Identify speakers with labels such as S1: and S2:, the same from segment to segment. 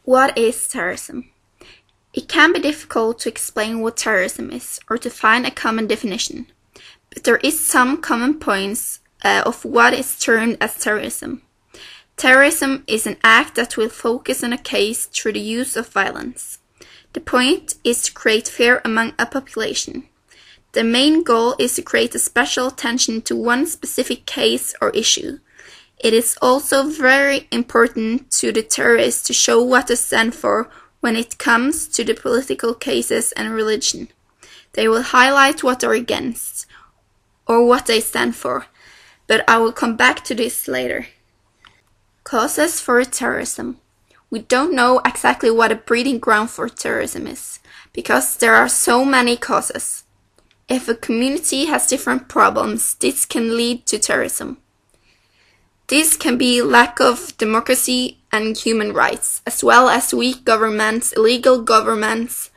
S1: What is terrorism? It can be difficult to explain what terrorism is or to find a common definition, but there is some common points of what is termed as terrorism. Terrorism is an act that will focus on a case through the use of violence. The point is to create fear among a population. The main goal is to create a special attention to one specific case or issue. It is also very important to the terrorists to show what they stand for when it comes to the political cases and religion. They will highlight what they're against or what they stand for, but I will come back to this later. Causes for terrorism. We don't know exactly what a breeding ground for terrorism is, because there are so many causes. If a community has different problems, this can lead to terrorism. This can be lack of democracy and human rights, as well as weak governments, illegal governments,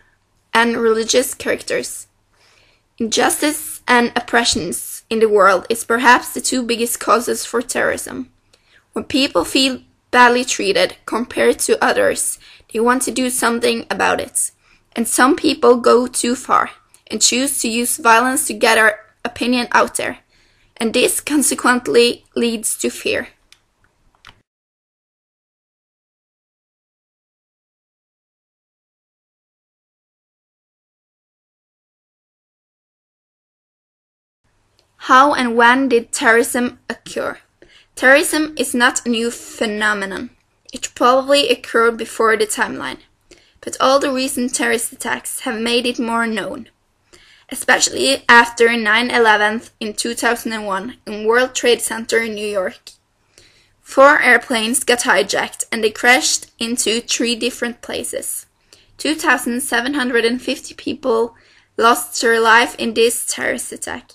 S1: and religious characters. Injustice and oppressions in the world is perhaps the two biggest causes for terrorism. When people feel badly treated compared to others, they want to do something about it. And some people go too far and choose to use violence to get our opinion out there. And this consequently leads to fear. How and when did terrorism occur? Terrorism is not a new phenomenon. It probably occurred before the timeline. But all the recent terrorist attacks have made it more known. Especially after 9/11 in 2001 in World Trade Center in New York. 4 airplanes got hijacked and they crashed into 3 different places. 2,750 people lost their life in this terrorist attack.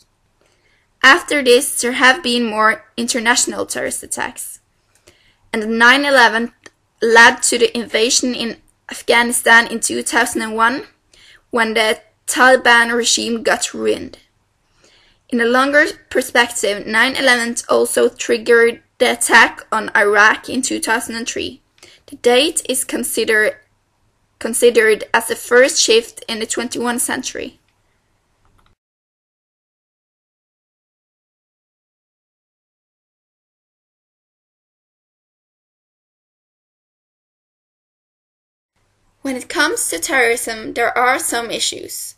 S1: After this, there have been more international terrorist attacks. And 9/11 led to the invasion in Afghanistan in 2001 when the Taliban regime got ruined. In a longer perspective, 9/11 also triggered the attack on Iraq in 2003. The date is considered as the first shift in the 21st century. When it comes to terrorism, there are some issues.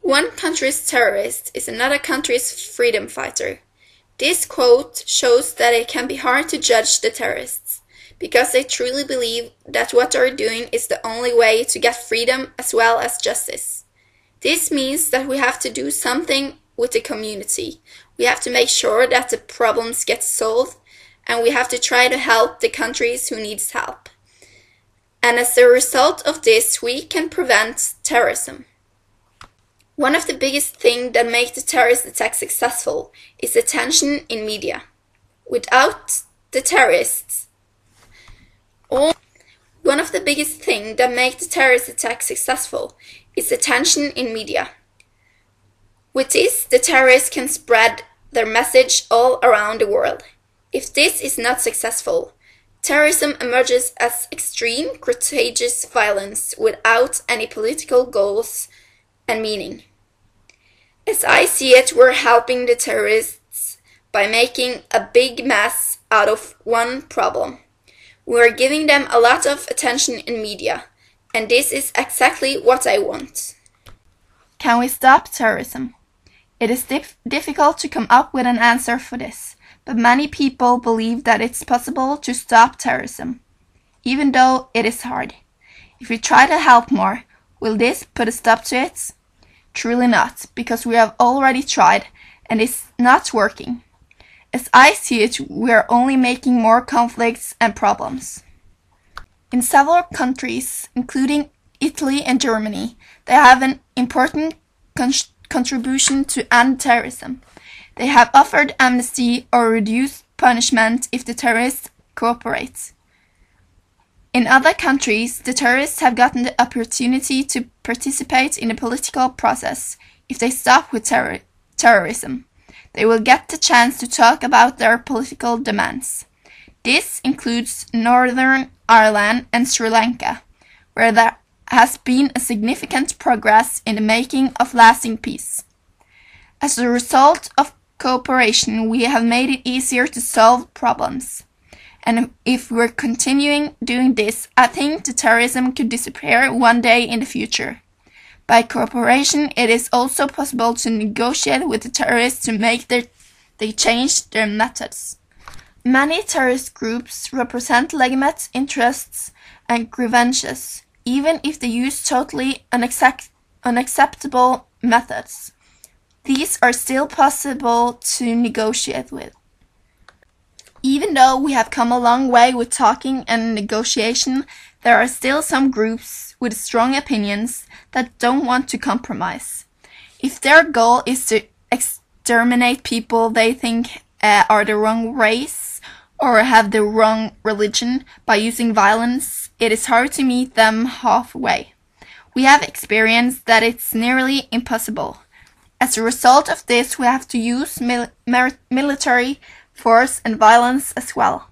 S1: One country's terrorist is another country's freedom fighter. This quote shows that it can be hard to judge the terrorists, because they truly believe that what they're doing is the only way to get freedom as well as justice. This means that we have to do something with the community. We have to make sure that the problems get solved, and we have to try to help the countries who need help. And as a result of this, we can prevent terrorism. One of the biggest things that make the terrorist attack successful is the tension in media. Without the terrorists, one of the biggest things that make the terrorist attack successful is the tension in media. With this, the terrorists can spread their message all around the world. If this is not successful, terrorism emerges as extreme, contagious violence without any political goals and meaning. As I see it, we're helping the terrorists by making a big mess out of one problem. We're giving them a lot of attention in media, and this is exactly what I want. Can we stop terrorism? It is difficult to come up with an answer for this. But many people believe that it's possible to stop terrorism, even though it is hard. If we try to help more, will this put a stop to it? Truly not, because we have already tried and it's not working. As I see it, we are only making more conflicts and problems. In several countries, including Italy and Germany, they have an important contribution to end terrorism. They have offered amnesty or reduced punishment if the terrorists cooperate. In other countries, the terrorists have gotten the opportunity to participate in the political process. If they stop with terrorism, they will get the chance to talk about their political demands. This includes Northern Ireland and Sri Lanka. where there has been a significant progress in the making of lasting peace. As a result of cooperation, we have made it easier to solve problems. And if we're continuing doing this, I think the terrorism could disappear one day in the future. By cooperation, it is also possible to negotiate with the terrorists to make they change their methods. Many terrorist groups represent legitimate interests and grievances, even if they use totally unacceptable methods. These are still possible to negotiate with. Even though we have come a long way with talking and negotiation, there are still some groups with strong opinions that don't want to compromise. If their goal is to exterminate people they think are the wrong race or have the wrong religion by using violence, it is hard to meet them halfway. We have experienced that it's nearly impossible. As a result of this, we have to use military force and violence as well.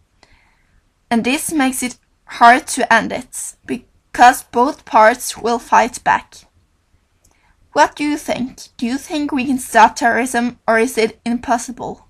S1: And this makes it hard to end it, because both parts will fight back. What do you think? Do you think we can stop terrorism, or is it impossible?